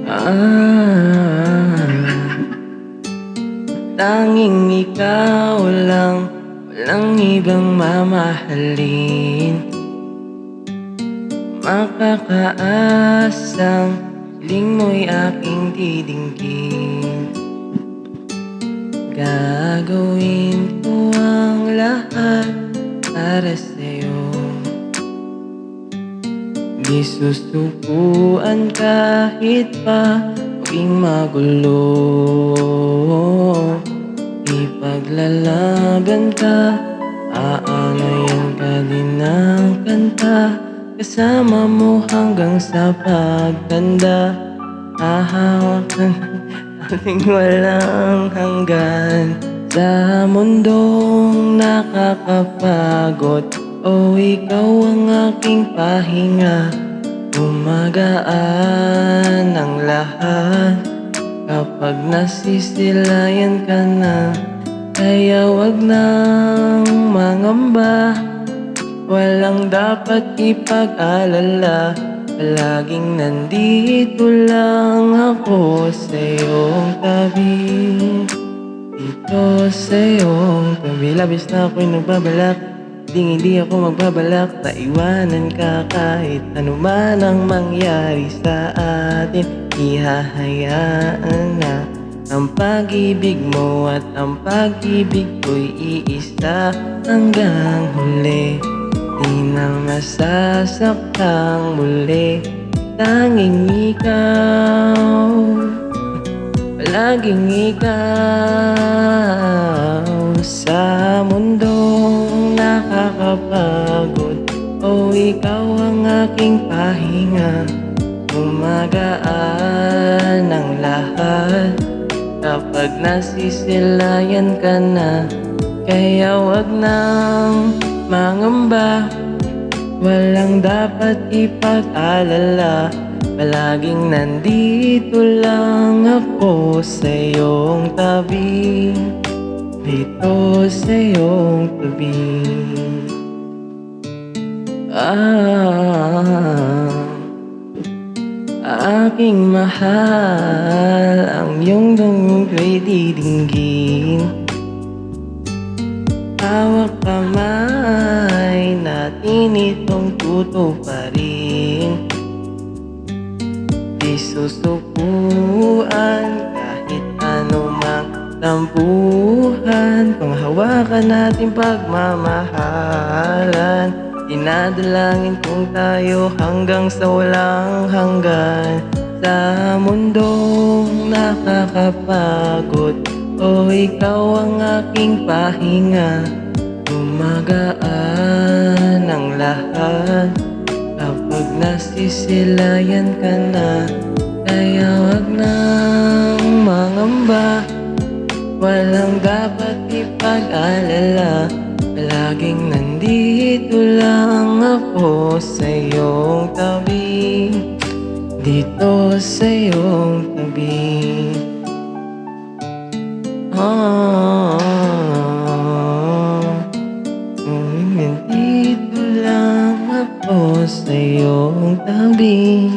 Ah, tanging ikaw lang, walang ibang mamahalin. Makakaasang hiling mo'y aking didinggin. Gagawin ko ang lahat para sa'yo. Di susukuan kahit pa maging magulo. Ipaglalaban ka, aanayan ka din ng kanta. Kasama mo hanggang sa pagtanda. Hahawakan ating walang hanggan. Sa mundong nakakapagod, ikaw ang aking pahinga. Gumagaan ang lahat kapag nasisilayan ka na. Kaya wag nang mangamba, walang dapat ipag-alala. Palaging nandito lang ako sa iyong tabi. Dito sa iyong tabi. Labis na ako'y nagbabalak, hindi ako magbabalak na iwanan ka kahit ano man ang mangyari sa atin. Ihahayaan na ang pag-ibig mo at ang pag-ibig ko'y iisa hanggang huli. Di na masasaktang muli. Tanging ikaw, palaging ikaw. Sa mundong nakakapagod, ikaw ang aking pahinga. Gumagaan ang lahat kapag nasisilayan ka na. Kaya wag nang mangamba, walang dapat ipag-alala. Palaging nandito lang ako sa iyong tabi. Dito sa iyong tabi. Aking mahal, ang iyong dungko'y didinggin. Hawak kamay natin itong tutuparin. Di susukuan kahit anumang tampuhan. Panghawakan natin pagmamahalan. Dinadalangin kong tayo hanggang sa walang hanggan. Sa mundong nakakapagod, ikaw ang aking pahinga. Gumagaan ang lahat kapag nasisilayan ka na. Kaya wag nang mangamba, walang dapat ipag-alala. Palaging nandito lang ako sa iyong tabi. Dito sa iyong tabi. Nandito lang ako sa iyong tabi.